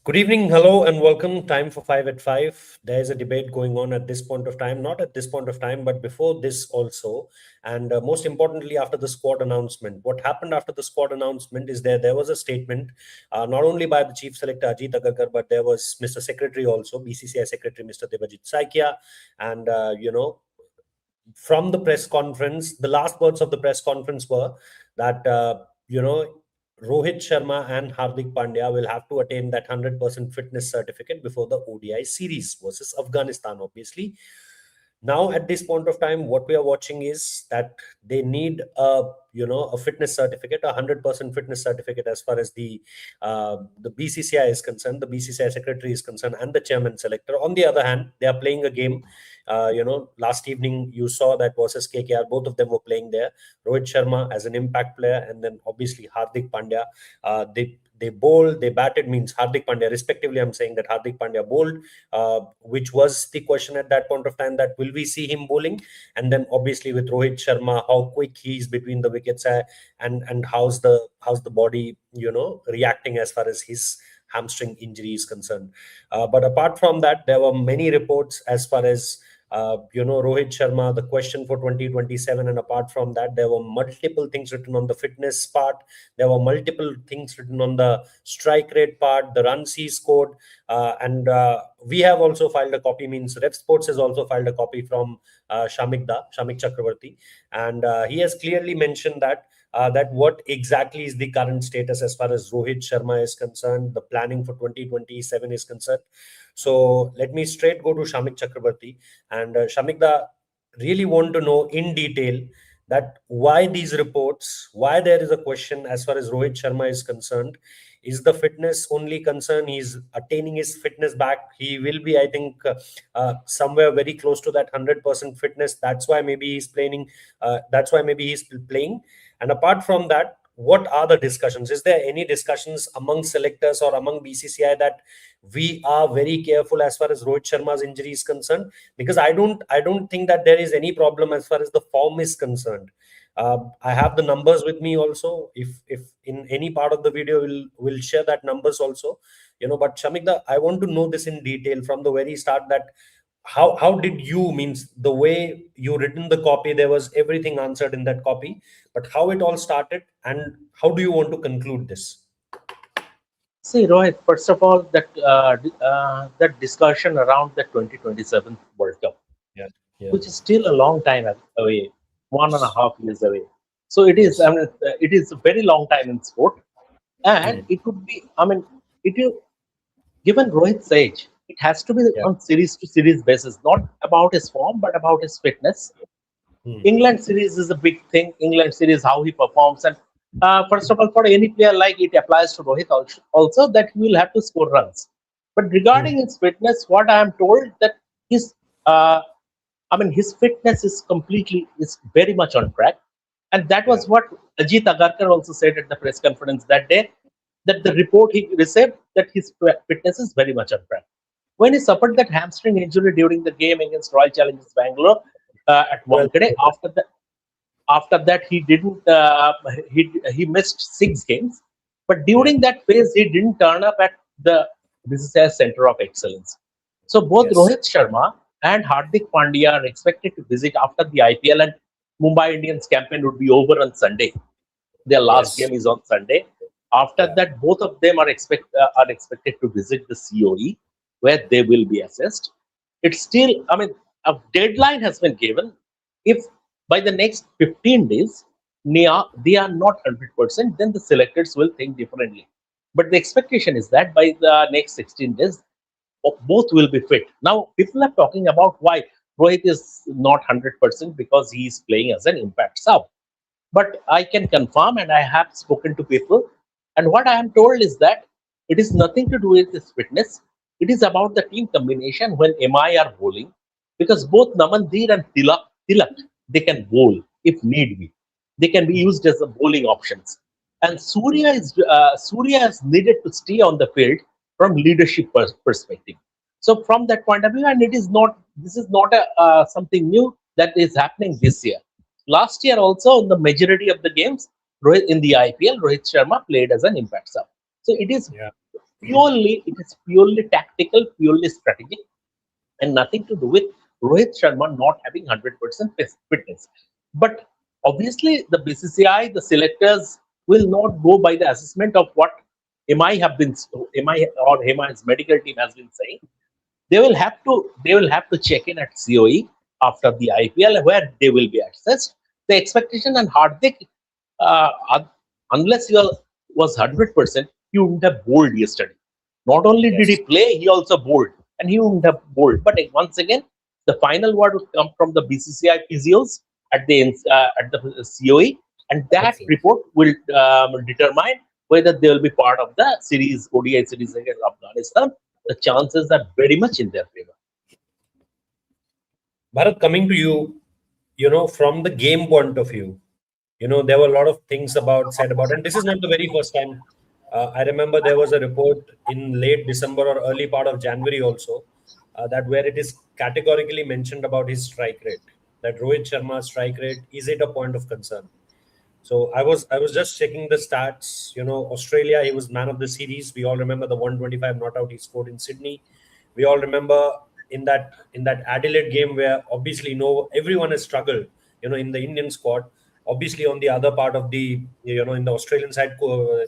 Good evening, hello, and welcome. Time for 5 at 5. There is a debate going on at this point of time, not at this point of time, but before this also. And most importantly, after the squad announcement. What happened after the squad announcement is there was a statement, not only by the chief selector Ajit Agarkar, but there was Mr. Secretary also, BCCI Secretary Mr. Debajit Saikia, and from the press conference, the last words of the press conference were that Rohit Sharma and Hardik Pandya will have to attain that 100% fitness certificate before the ODI series versus Afghanistan, obviously. Now at this point of time, what we are watching is that they need a fitness certificate, 100% fitness certificate, as far as the BCCI is concerned, the BCCI secretary is concerned, and the chairman selector. On the other hand, they are playing a game. Last evening you saw that versus KKR, both of them were playing there. Rohit Sharma as an impact player, and then obviously Hardik Pandya. They bowled, they batted, means Hardik Pandya, respectively. I'm saying that Hardik Pandya bowled, which was the question at that point of time, that will we see him bowling? And then obviously with Rohit Sharma, how quick he is between the wickets, and how's the body, reacting as far as his hamstring injury is concerned. But apart from that, there were many reports as far as Rohit Sharma, the question for 2027. And apart from that, there were multiple things written on the fitness part. There were multiple things written on the strike rate part, the runs he scored. And we have also filed a copy, means Rep Sports has also filed a copy from Shamik Chakravarti. And he has clearly mentioned that what exactly is the current status as far as Rohit Sharma is concerned, the planning for 2027 is concerned. So let me straight go to Shamik Chakrabarti. And Shamik, really want to know in detail that why these reports, why there is a question as far as Rohit Sharma is concerned. Is the fitness only concern? He's attaining his fitness back. He will be, I think, somewhere very close to that 100% fitness. That's why maybe he's playing. That's why maybe he's playing. And apart from that, what are the discussions? Is there any discussions among selectors or among BCCI that we are very careful as far as Rohit Sharma's injury is concerned? Because I don't think that there is any problem as far as the form is concerned. I have the numbers with me also. If in any part of the video we'll share that numbers also. But Shamikda, I want to know this in detail from the very start, that how did you, means the way you written the copy, there was everything answered in that copy, but how it all started and how do you want to conclude this? See, Rohit, first of all, that discussion around the 2027 World Cup, Yeah, yeah. which is still a long time away, 1.5 years away. So it is. I Yes. mean, it is a very long time in sport, and Hmm. it would be. I mean, it is given Rohit's age, it has to be Yeah. on series to series basis, not about his form, but about his fitness. Hmm. England series is a big thing. England series, how he performs, and first of all, for any player, like it applies to Rohit also, that he will have to score runs. But Hmm. regarding his fitness, what I am told that his, uh, I mean, his fitness is very much on track, and that Yeah. was what Ajit Agarkar also said at the press conference that day. That the report he received that his fitness is very much on track. When he suffered that hamstring injury during the game against Royal Challengers Bangalore at Well, Wankhede, after that he didn't he missed 6 games, but yeah. during that phase he didn't turn up at the BCCI Center of Excellence. So both Yes. Rohit Sharma and Hardik Pandya are expected to visit after the IPL, and Mumbai Indians campaign would be over on Sunday. Their last Yes. game is on Sunday. After Yeah. that, both of them are expected to visit the COE, where they will be assessed. It's still, I mean, a deadline has been given. If by the next 15 days they are not 100%, then the selectors will think differently. But the expectation is that by the next 16 days, both will be fit. Now, people are talking about why Rohit is not 100% because he is playing as an impact sub. But I can confirm, and I have spoken to people, and what I am told is that it is nothing to do with his fitness. It is about the team combination when MI are bowling, because both Namandir and Tilak, they can bowl if need be. They can be Hmm. used as a bowling options. And Surya is needed to stay on the field from leadership perspective. So from that point of view, and it is not this is not a something new that is happening this year. Last year also, in the majority of the games, in the IPL, Rohit Sharma played as an impact sub. So it is Yeah. purely tactical, purely strategic, and nothing to do with Rohit Sharma not having 100% fitness. But obviously, the BCCI, the selectors will not go by the assessment of what MI have been, MI or MI's medical team has been saying. They will have to check in at COE after the IPL where they will be assessed. The expectation and Hardik, uh, un- unless he was 100%, he wouldn't have bowled yesterday. Not only did he Yes, play, he also bowled, and he wouldn't have bowled. But once again, the final word would come from the BCCI physios at the COE, and that hopefully. report will determine whether they will be part of the series ODI series against Afghanistan. The chances are very much in their favor. Bharat, coming to you, from the game point of view, there were a lot of things said about, and this is not the very first time. I remember there was a report in late December or early part of January also, that where it is categorically mentioned about his strike rate, that Rohit Sharma's strike rate is it a point of concern. So I was just checking the stats. Australia, he was man of the series. We all remember the 125 not out he scored in Sydney. We all remember in that Adelaide game where obviously no everyone has struggled. In the Indian squad. Obviously, on the other part of in the Australian side,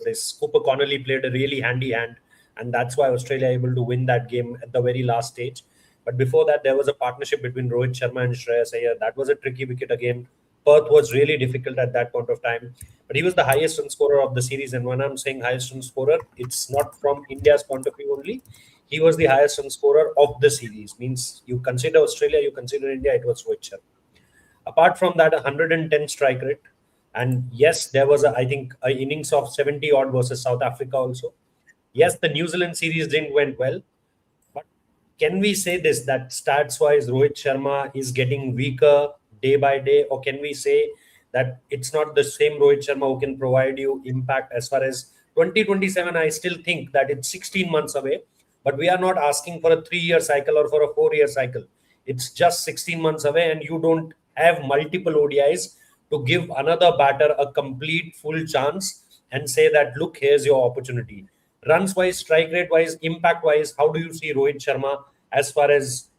this Cooper Connolly played a really handy hand, and that's why Australia able to win that game at the very last stage. But before that, there was a partnership between Rohit Sharma and Shreyas Iyer. That was a tricky wicket again. Perth was really difficult at that point of time, but he was the highest run scorer of the series. And when I'm saying highest run scorer, it's not from India's point of view only. He was the highest run scorer of the series. Means you consider Australia, you consider India, it was Rohit Sharma. Apart from that, 110 strike rate, and yes, there was I think a innings of 70 odd versus South Africa also. Yes, the New Zealand series didn't went well, but can we say this that stats wise, Rohit Sharma is getting weaker day by day, or can we say that it's not the same Rohit Sharma who can provide you impact as far as 2027? I still think that it's 16 months away, but we are not asking for a 3 year cycle or for a 4 year cycle. It's just 16 months away, and you don't have multiple ODIs to give another batter a complete full chance and say that, look, here's your opportunity. Runs wise, strike rate wise, impact wise, how do you see Rohit Sharma as far as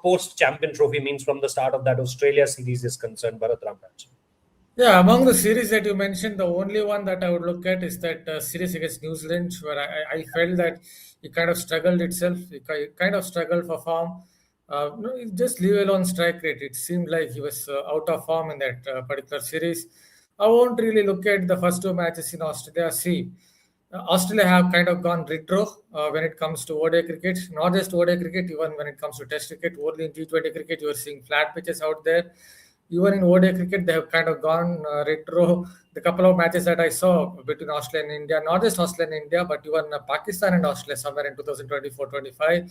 post champion trophy means from the start of that Australia series is concerned, Bharat Ramraj? Yeah, among the series that you mentioned, the only one that I would look at is that series against New Zealand, where I felt that it kind of struggled itself. It kind of struggled for form. No, just leave alone strike rate. It seemed like he was out of form in that particular series. I won't really look at the first two matches in Australia. See, Australia have kind of gone retro when it comes to ODI cricket. Not just ODI cricket, even when it comes to Test cricket. Only in T20 cricket, you are seeing flat pitches out there. Even in ODI cricket, they have kind of gone retro. The couple of matches that I saw between Australia and India, not just Australia and India, but even Pakistan and Australia somewhere in 2024-25,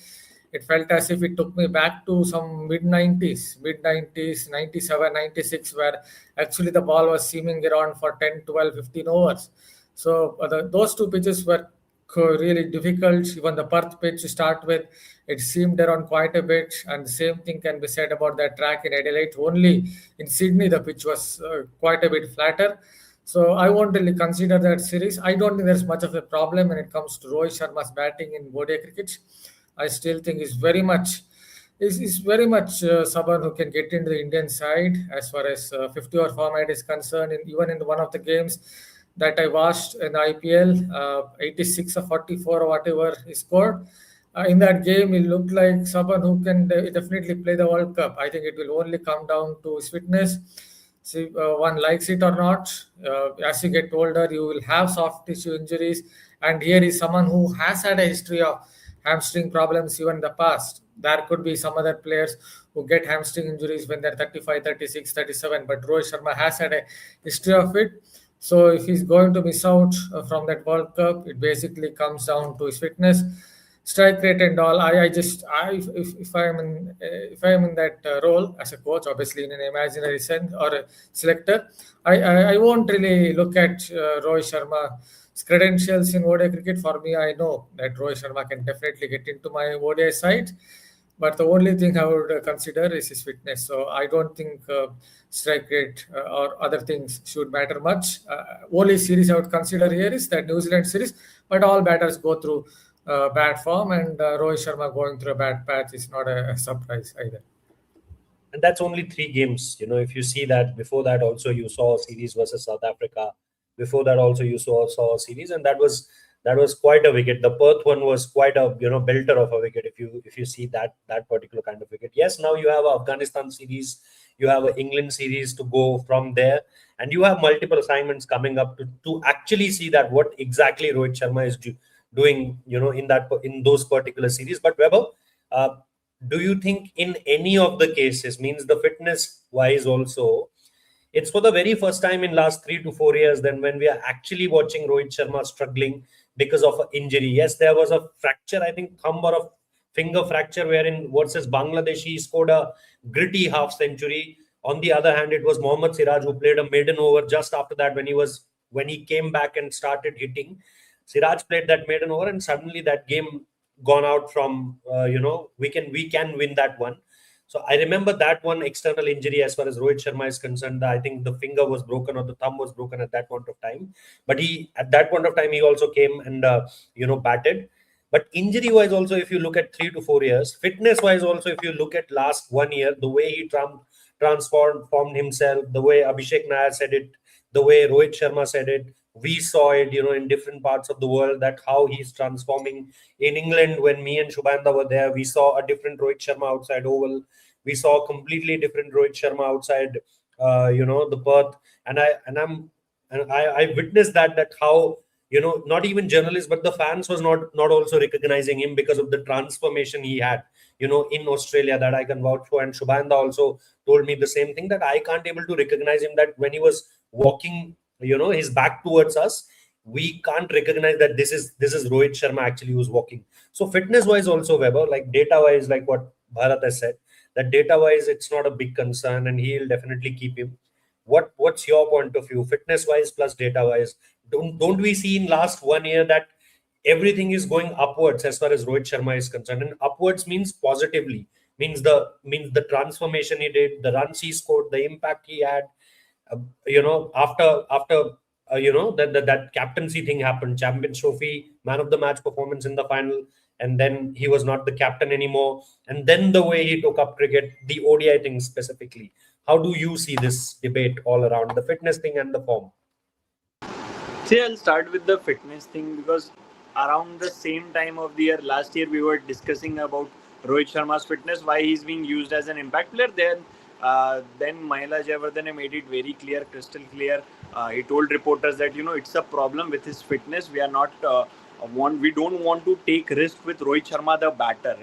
it felt as if it took me back to some mid 90s, 97, 96, where actually the ball was seeming around for 10, 12, 15 overs. So those two pitches were really difficult. Even the Perth pitch to start with, it seemed around quite a bit. And the same thing can be said about that track in Adelaide. Only in Sydney, the pitch was quite a bit flatter. So I won't really consider that series. I don't think there's much of a problem when it comes to Rohit Sharma's batting in ODI cricket. I still think is very much someone who can get into the Indian side as far as 50-over format is concerned. And even in one of the games that I watched in the IPL, 86 or 44 or whatever he scored. In that game, he looked like someone who can definitely play the World Cup. I think it will only come down to his fitness. See, one likes it or not. As you get older, you will have soft tissue injuries. And here is someone who has had a history of hamstring problems even in the past. There could be some other players who get hamstring injuries when they're 35, 36, 37, but Rohit Sharma has had a history of it. So if he's going to miss out from that World Cup, it basically comes down to his fitness, strike rate, and all. If I am in that role as a coach, obviously in an imaginary sense or a selector, I won't really look at Rohit Sharma's credentials in ODI cricket. For me, I know that Rohit Sharma can definitely get into my ODI side. But the only thing I would consider is his fitness. So I don't think strike rate or other things should matter much. Only series I would consider here is that New Zealand series, but all batters go through bad form, and Rohit Sharma going through a bad patch is not a surprise either. And that's only 3 games. If you see that, before that also you saw a series versus South Africa. Before that also you saw a series, and that was quite a wicket. The Perth one was quite a belter of a wicket. If you see that particular kind of wicket. Yes, now you have a Afghanistan series, you have an England series to go from there, and you have multiple assignments coming up to actually see that what exactly Rohit Sharma is doing. In those particular series. But Weber, uh, do you think in any of the cases, means the fitness wise also, it's for the very first time in last 3 to 4 years then when we are actually watching Rohit Sharma struggling because of an injury? Yes, there was a fracture, I think thumb or a finger fracture, wherein versus Bangladesh he scored a gritty half century. On the other hand, it was Mohammad Siraj who played a maiden over just after that, when he came back and started hitting. Siraj played that maiden over, and suddenly that game gone out from we can win that one. So I remember that one external injury as far as Rohit Sharma is concerned. I think the finger was broken or the thumb was broken at that point of time. But he at that point of time he also came and batted. But injury wise also, if you look at 3 to 4 years, fitness wise also, if you look at last one year, the way he transformed himself, the way Abhishek Nair said it, the way Rohit Sharma said it, we saw it, in different parts of the world, that how he's transforming. In England, when me and Shubhanda were there, we saw a different Rohit Sharma outside Oval. We saw a completely different Rohit Sharma outside, the Perth. And I witnessed that how, not even journalists but the fans was not also recognizing him because of the transformation he had, in Australia, that I can vouch for. And Shubhanda also told me the same thing, that I can't able to recognize him, that when he was walking, his back towards us, we can't recognize that this is Rohit Sharma actually who's walking. So fitness wise also, Weber, like data wise, like what Bharat has said, that data wise it's not a big concern and he'll definitely keep him. What's your point of view, fitness wise plus data wise? Don't we see in last one year that everything is going upwards as far as Rohit Sharma is concerned? And upwards means positively, means the transformation he did, the runs he scored, the impact he had. After that captaincy thing happened, Champions Trophy, man of the match performance in the final, and then he was not the captain anymore. And then the way he took up cricket, the ODI thing specifically. How do you see this debate all around the fitness thing and the form? See, I'll start with the fitness thing because around the same time of the year, last year, we were discussing about Rohit Sharma's fitness, why he's being used as an impact player. Then Mahela Jayawardene made it very clear, crystal clear. He told reporters that it's a problem with his fitness. We are not we don't want to take risk with Rohit Sharma, the batter.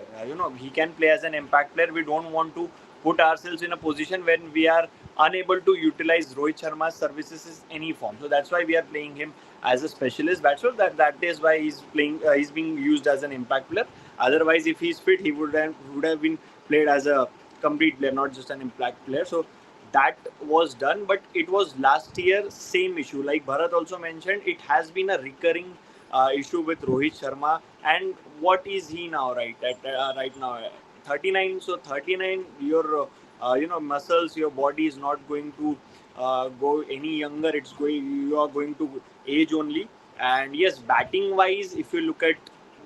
He can play as an impact player. We don't want to put ourselves in a position when we are unable to utilize Rohit Sharma's services in any form. So that's why we are playing him as a specialist batsman. That is why he's playing. He's being used as an impact player. Otherwise, if he's fit, he would have been played as a complete player, not just an impact player. So that was done, but it was last year same issue. Like Bharat also mentioned, it has been a recurring issue with Rohit Sharma. And what is he now? Right now, 39. So 39, your muscles, your body is not going to go any younger. You are going to age only. And yes, batting wise, if you look at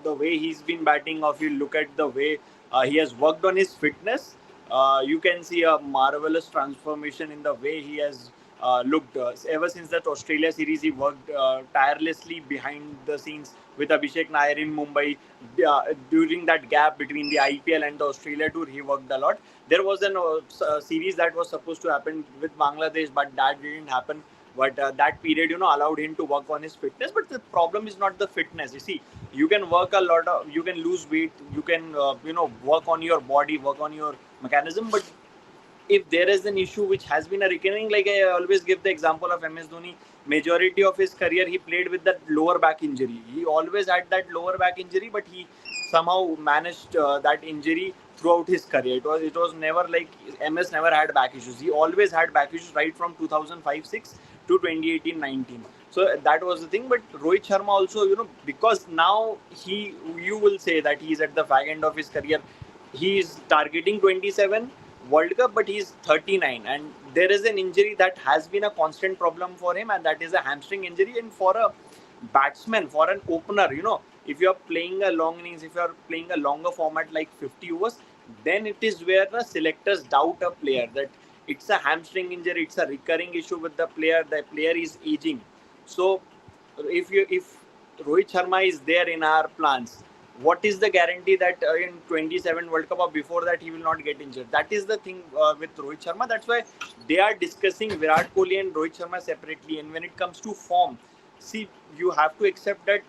the way he's been batting, or if you look at the way he has worked on his fitness, you can see a marvelous transformation in the way he has looked. Ever since that Australia series, he worked tirelessly behind the scenes with Abhishek Nair in Mumbai. During that gap between the IPL and the Australia tour, he worked a lot. There was a series that was supposed to happen with Bangladesh, but that didn't happen. But that period, allowed him to work on his fitness. But the problem is not the fitness. You see, you can work a lot. You can lose weight. You can, work on your body, work on your mechanism. But if there is an issue which has been a recurring, like I always give the example of MS Dhoni, majority of his career he played with that lower back injury. He always had that lower back injury, but he somehow managed that injury throughout his career. It was never like MS never had back issues. He always had back issues right from 2005-06 to 2018-19. So that was the thing. But Rohit Sharma also, because now you will say that he's at the fag end of his career. He is targeting 27 World Cup, but he's 39, and there is an injury that has been a constant problem for him, and that is a hamstring injury. And for a batsman, for an opener, If you are playing a long innings, if you are playing a longer format like 50 overs, then it is where the selectors doubt a player that it's a hamstring injury, it's a recurring issue with the player is aging. So if Rohit Sharma is there in our plans, what is the guarantee that in 27 World Cup or before that he will not get injured? That is the thing with Rohit Sharma. That's why they are discussing Virat Kohli and Rohit Sharma separately. And when it comes to form, see, you have to accept that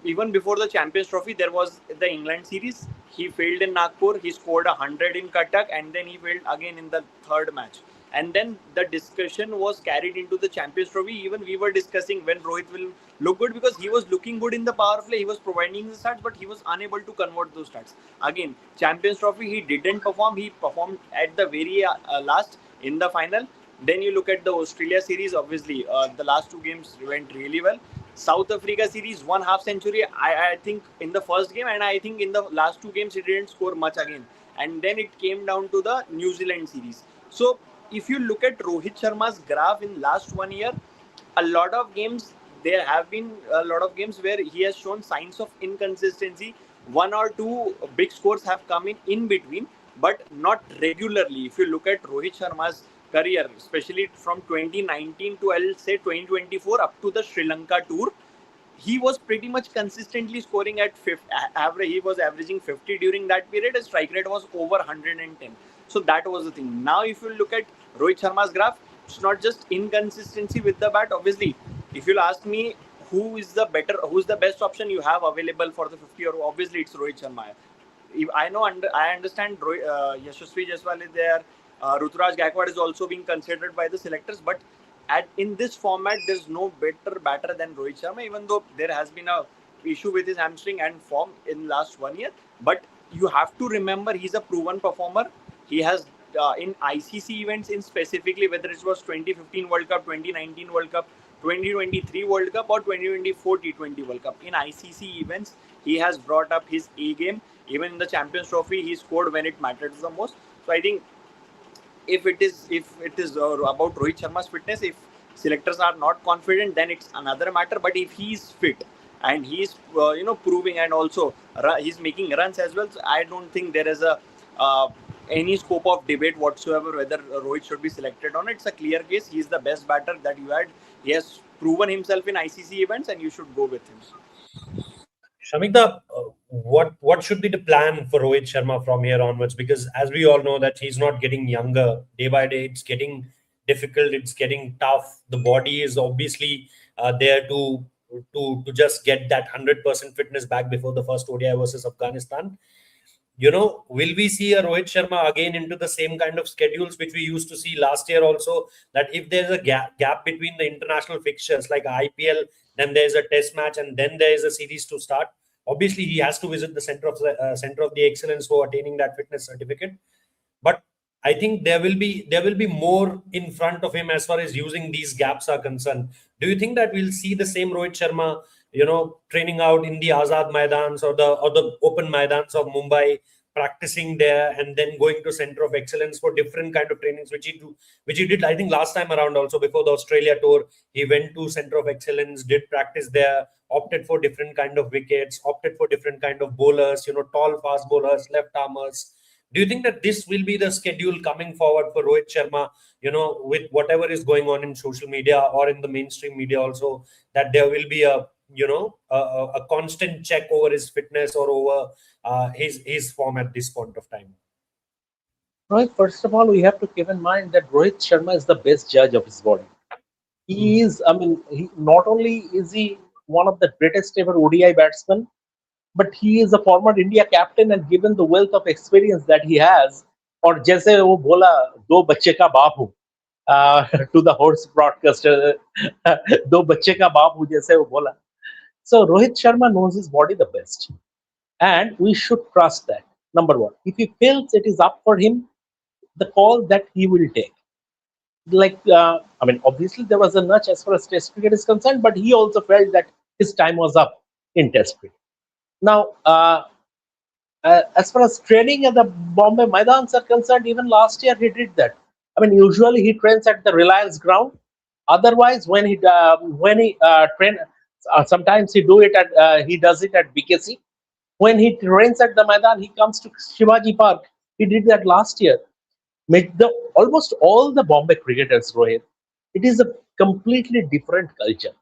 even before the Champions Trophy, there was the England series. He failed in Nagpur. He scored 100 in Cuttack, and then he failed again in the third match. And then the discussion was carried into the Champions Trophy. Even we were discussing when Rohit will look good because he was looking good in the power play. He was providing the stats, but he was unable to convert those stats. Again, Champions Trophy, he didn't perform. He performed at the very last in the final. Then you look at the Australia series. Obviously, the last two games went really well. South Africa series, one half century, I think in the first game, and I think in the last two games he didn't score much again. And then it came down to the New Zealand series. So if you look at Rohit Sharma's graph in last 1 year, a lot of games, there have been a lot of games where he has shown signs of inconsistency. One or two big scores have come in between, but not regularly. If you look at Rohit Sharma's career, especially from 2019 to I'll say 2024 up to the Sri Lanka tour, he was pretty much consistently scoring at average. He was averaging 50 during that period. His strike rate was over 110. So that was the thing. Now, if you look at Rohit Sharma's graph, it's not just inconsistency with the bat. Obviously, if you'll ask me who's the best option you have available for the 50, or obviously it's Rohit Sharma. I understand Yashasvi Jaiswal is there. Ruturaj Gaikwad is also being considered by the selectors, but in this format, there's no better batter than Rohit Sharma. Even though there has been a issue with his hamstring and form in last 1 year, but you have to remember he's a proven performer. He has in ICC events, in specifically whether it was 2015 World Cup, 2019 World Cup, 2023 World Cup, or 2024 T20 World Cup. In ICC events, he has brought up his A game. Even in the Champions Trophy, he scored when it mattered the most. So I think if it is about Rohit Sharma's fitness, if selectors are not confident, then it's another matter. But if he's fit and he's proving, and also he's making runs as well, so I don't think there is a any scope of debate whatsoever whether Rohit should be selected or not. It's a clear case. He's the best batter that you had. He has proven himself in ICC events, and you should go with him. Shamikta, what should be the plan for Rohit Sharma from here onwards? Because as we all know that he's not getting younger day by day. It's getting difficult. It's getting tough. The body is obviously there to just get that 100% fitness back before the first ODI versus Afghanistan. Will we see a Rohit Sharma again into the same kind of schedules which we used to see last year also? That if there's a gap between the international fixtures like IPL, then there's a test match, and then there is a series to start. Obviously, he has to visit the center of the excellence for attaining that fitness certificate. But I think there will be more in front of him as far as using these gaps are concerned. Do you think that we'll see the same Rohit Sharma, training out in the Azad Maidans or the open Maidans of Mumbai, practicing there, and then going to Center of Excellence for different kind of trainings, which he did, I think, last time around also before the Australia tour. He went to Center of Excellence, did practice there, opted for different kind of wickets, opted for different kind of bowlers, tall fast bowlers, left armers. Do you think that this will be the schedule coming forward for Rohit Sharma, with whatever is going on in social media or in the mainstream media also, that there will be a constant check over his fitness or over his form at this point of time? Right, first of all, we have to keep in mind that Rohit Sharma is the best judge of his body. He is, I mean, not only is he one of the greatest ever ODI batsmen, but he is a former India captain, and given the wealth of experience that he has, और जैसे वो बोला दो बच्चे का बाप हूँ to the horse broadcaster, दो बच्चे का बाप हूँ जैसे वो बोला. So Rohit Sharma knows his body the best, and we should trust that. Number one, if he feels it is up for him, the call that he will take. Obviously there was a nudge as far as Test cricket is concerned, but he also felt that his time was up in Test cricket. Now, as far as training at the Bombay Maidans are concerned, even last year he did that. Usually he trains at the Reliance ground. Otherwise, when he train, Sometimes he does it at BKC. When he trains at the Maidan, he comes to Shivaji Park. He did that last year. Make the almost all the Bombay cricketers, Rohit. It is a completely different culture.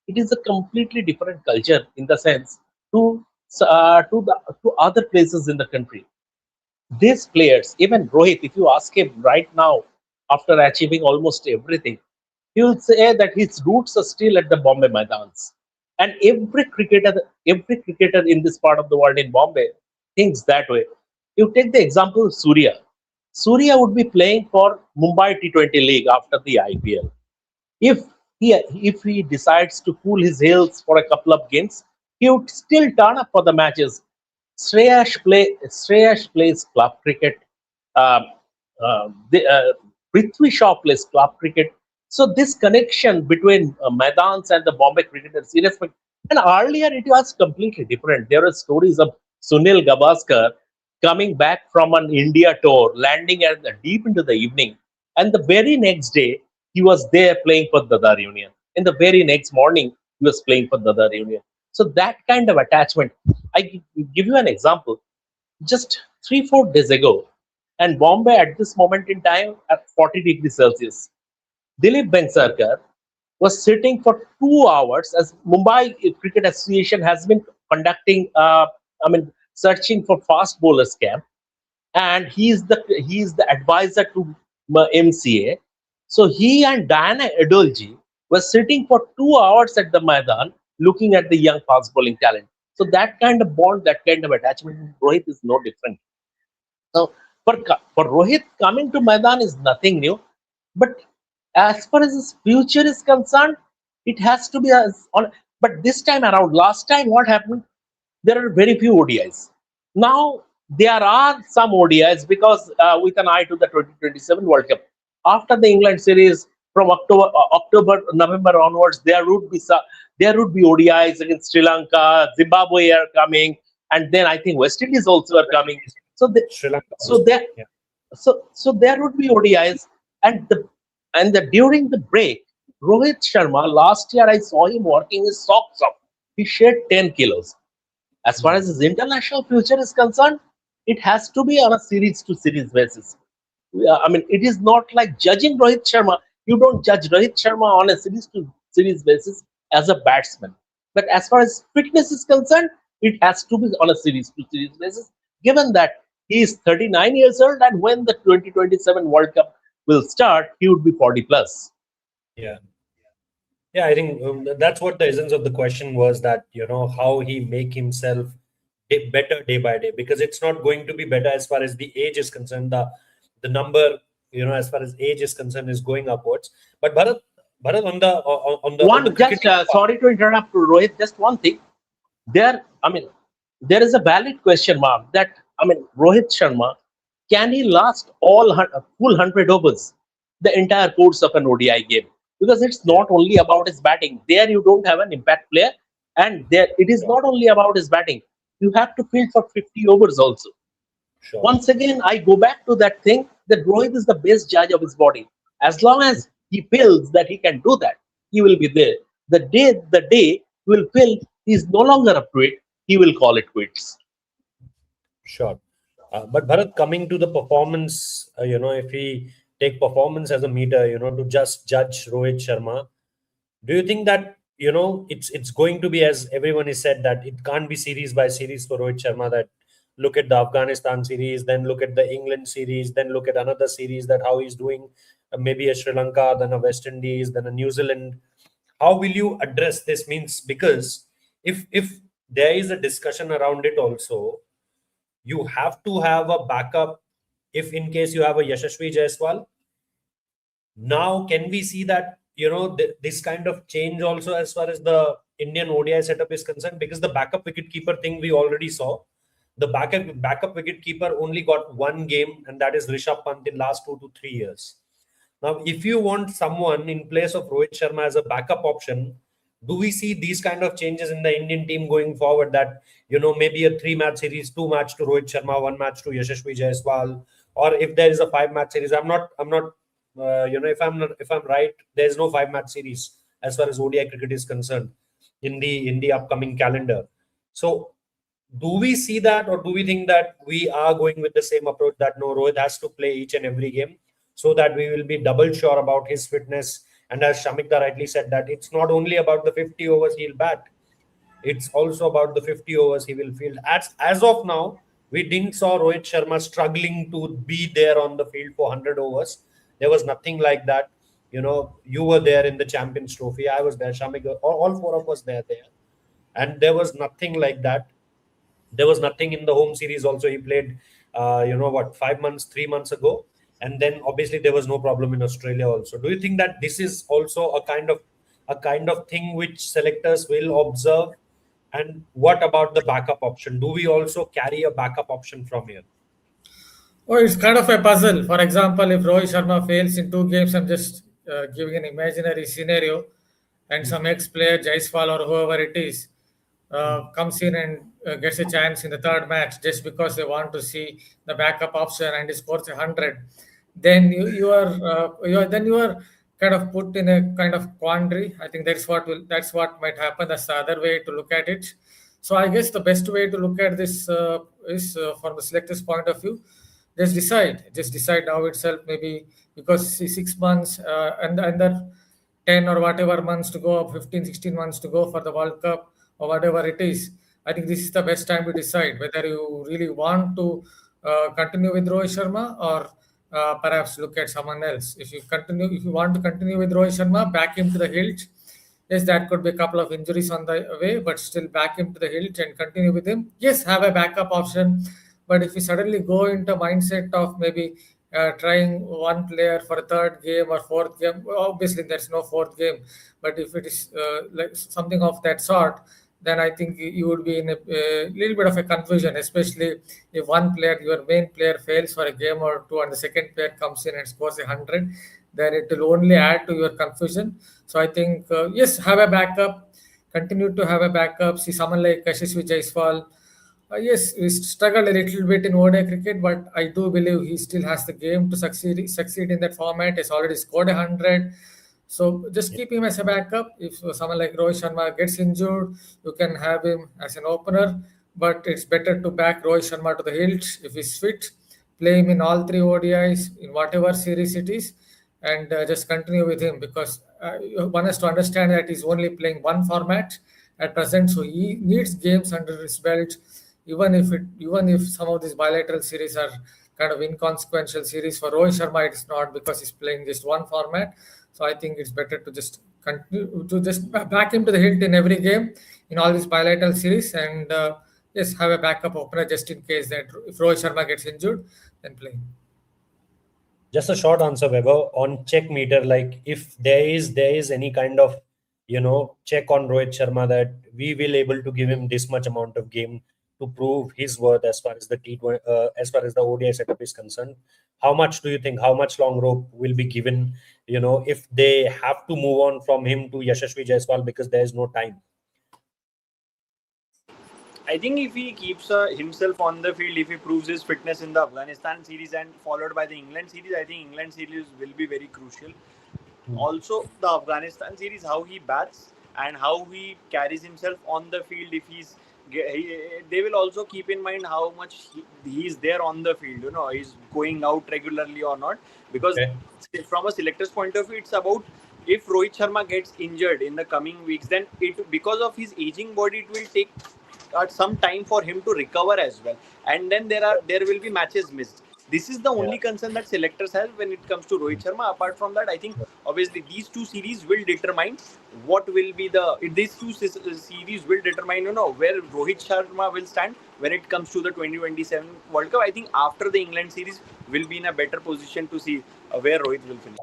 It is a completely different culture in the sense to to other places in the country. These players, even Rohit, if you ask him right now, after achieving almost everything, he will say that his roots are still at the Bombay Maidans. And every cricketer in this part of the world in Bombay thinks that way. You take the example of Surya. Surya would be playing for Mumbai T20 League after the IPL. If if he decides to cool his heels for a couple of games, he would still turn up for the matches. Shreyash plays club cricket. Um, Prithvi Shaw plays club cricket. So this connection between Maidans and the Bombay cricketers, irrespective, and earlier it was completely different. There are stories of Sunil Gavaskar coming back from an India tour, landing at deep into the evening, and the very next day he was there playing for Dadar Union. In the very next morning, he was playing for Dadar Union. So that kind of attachment. Give you an example. Just 3 4 days ago, and Bombay at this moment in time at 40 degrees Celsius, Dilip Bengsarkar was sitting for 2 hours as Mumbai Cricket Association has been conducting, searching for fast bowlers camp, and he is the advisor to MCA. So he and Diana Adolji were sitting for 2 hours at the Maidan looking at the young fast bowling talent. So that kind of bond, that kind of attachment with Rohit is no different. So for Rohit, coming to Maidan is nothing new. But as far as his future is concerned, it has to be as on. But this time around, last time what happened? There are very few ODIs. Now there are some ODIs because with an eye to the 2027 World Cup. After the England series, from October, November onwards, there would be ODIs against Sri Lanka, Zimbabwe are coming, and then I think West Indies also are coming. So, Sri Lanka so also. there, Yeah. so there would be ODIs, and during the break, Rohit Sharma last year I saw him working his socks off. He shed 10 kilos. As far as his international future is concerned, it has to be on a series to series basis. It is not like judging Rohit Sharma. You don't judge Rohit Sharma on a series to series basis as a batsman. But as far as fitness is concerned, it has to be on a series to series basis, given that he is 39 years old, and when the 2027 World Cup will start, he would be 40 plus. Yeah. Yeah, I think that's what the essence of the question was, that, how he make himself better day by day, because it's not going to be better as far as the age is concerned. The number, as far as age is concerned, is going upwards. But Bharat, on the One just cricketing part. sorry to interrupt, Rohit. Just one thing. There is a valid question mark that Rohit Sharma, can he last full 100 overs, the entire course of an ODI game? Because it's Yeah, not only about his batting. There you don't have an impact player, and there it is sure, not only about his batting. You have to field for 50 overs also. sure. Once again, I go back to that thing that Rohit is the best judge of his body. As long as he feels that he can do that, he will be there. The day he will feel he is no longer up to it, he will call it quits. Sure. But Bharat, coming to the performance, if we take performance as a meter, to just judge Rohit Sharma, do you think that, it's going to be, as everyone has said, that it can't be series by series for Rohit Sharma, that look at the Afghanistan series, then look at the England series, then look at another series, that how he's doing, maybe a Sri Lanka, then a West Indies, then a New Zealand. How will you address this? Means, because if there is a discussion around it also, you have to have a backup if in case you have a Yashasvi Jaiswal. Now, can we see that, this kind of change also as far as the Indian ODI setup is concerned? Because the backup wicket keeper thing we already saw. The backup wicket keeper only got one game, and that is Rishabh Pant in last 2 to 3 years. Now, if you want someone in place of Rohit Sharma as a backup option, do we see these kind of changes in the Indian team going forward? That, maybe a three-match series, two-match to Rohit Sharma, one-match to Yashasvi Jaiswal, or if there is a five-match series, I'm not, if I'm right, there is no five-match series as far as ODI cricket is concerned. in the upcoming calendar. So do we see that, or do we think that we are going with the same approach that no, Rohit has to play each and every game so that we will be double sure about his fitness? And as Shamikta rightly said, that it's not only about the 50 overs he'll bat, it's also about the 50 overs he will field. As of now, we didn't saw Rohit Sharma struggling to be there on the field for 100 overs. There was nothing like that. You were there in the Champions Trophy. I was there. Shamik, all four of us there. And there was nothing like that. There was nothing in the home series also. He played, 5 months, 3 months ago. And then obviously there was no problem in Australia also. Do you think that this is also a kind of thing which selectors will observe? And what about the backup option? Do we also carry a backup option from here? Oh, it's kind of a puzzle. For example, if Rohit Sharma fails in 2 games, I'm just giving an imaginary scenario, and some ex-player, Jaiswal or whoever it is, comes in and gets a chance in the third match just because they want to see the backup option and he scores 100, then you are kind of put in a kind of quandary. I think that's what might happen. That's the other way to look at it. So I guess the best way to look at this is from the selector's point of view. Just decide now itself, maybe, because 6 months and then 10 or whatever months to go, 15, 16 months to go for the World Cup or whatever it is. I think this is the best time to decide whether you really want to continue with Rohit Sharma, or perhaps look at someone else. If you want to continue with Rohit Sharma, back him to the hilt. Yes, that could be a couple of injuries on the way, but still back him to the hilt and continue with him. Yes, have a backup option. But if you suddenly go into mindset of maybe trying one player for a third game or fourth game, well, obviously there's no fourth game. But if it is like something of that sort, then I think you would be in a little bit of a confusion, especially if one player, your main player, fails for a game or two, and the second player comes in and scores 100, then it will only add to your confusion. So I think, yes, have a backup, continue to have a backup. See someone like Yashasvi Jaiswal. Yes, he struggled a little bit in ODI cricket, but I do believe he still has the game to succeed in that format. He's already scored 100. So just keep him as a backup. If someone like Rohit Sharma gets injured, you can have him as an opener. But it's better to back Rohit Sharma to the hilt if he's fit. Play him in all three ODIs in whatever series it is, and just continue with him, because one has to understand that he's only playing one format at present, so he needs games under his belt. Even if some of these bilateral series are kind of inconsequential series, for Rohit Sharma it's not, because he's playing just one format. So I think it's better to just continue to just back him to the hilt in every game in all these bilateral series, and yes, have a backup opener just in case that if Rohit Sharma gets injured, then play him. Just a short answer, Weber, on check meter. Like, if there is any kind of check on Rohit Sharma, that we will able to give him this much amount of game to prove his worth as far as the T20, as far as the ODI setup is concerned. How much do you think? How much long rope will be given? If they have to move on from him to Yashasvi Jaiswal because there is no time. I think if he keeps himself on the field, if he proves his fitness in the Afghanistan series and followed by the England series, I think England series will be very crucial. Also, the Afghanistan series, how he bats and how he carries himself on the field. If they will also keep in mind how much he's there on the field. He's going out regularly or not. Because from a selector's point of view, it's about, if Rohit Sharma gets injured in the coming weeks, then because of his aging body, it will take some time for him to recover as well, and then there will be matches missed. This is the only concern that selectors have when it comes to Rohit Sharma. Apart from that, I think obviously these two series will determine what will be these two series will determine where Rohit Sharma will stand when it comes to the 2027 World Cup. I think after the England series, will be in a better position to see where Rohit will finish.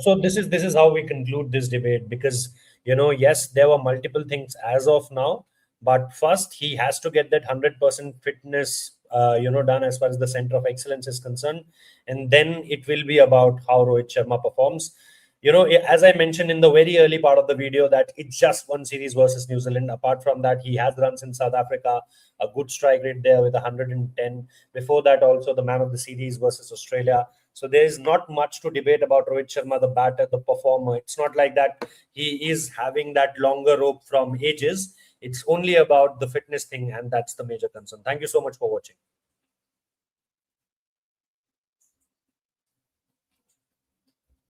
So this is how we conclude this debate, because yes, there were multiple things as of now, but first he has to get that 100% fitness done as far as the center of excellence is concerned, and then it will be about how Rohit Sharma performs. As I mentioned in the very early part of the video, that it's just one series versus New Zealand. Apart from that, he has runs in South Africa, a good strike rate there with 110. Before that, also the man of the series versus Australia. So there is not much to debate about Rohit Sharma, the batter, the performer. It's not like that he is having that longer rope from ages. It's only about the fitness thing, and that's the major concern. Thank you so much for watching.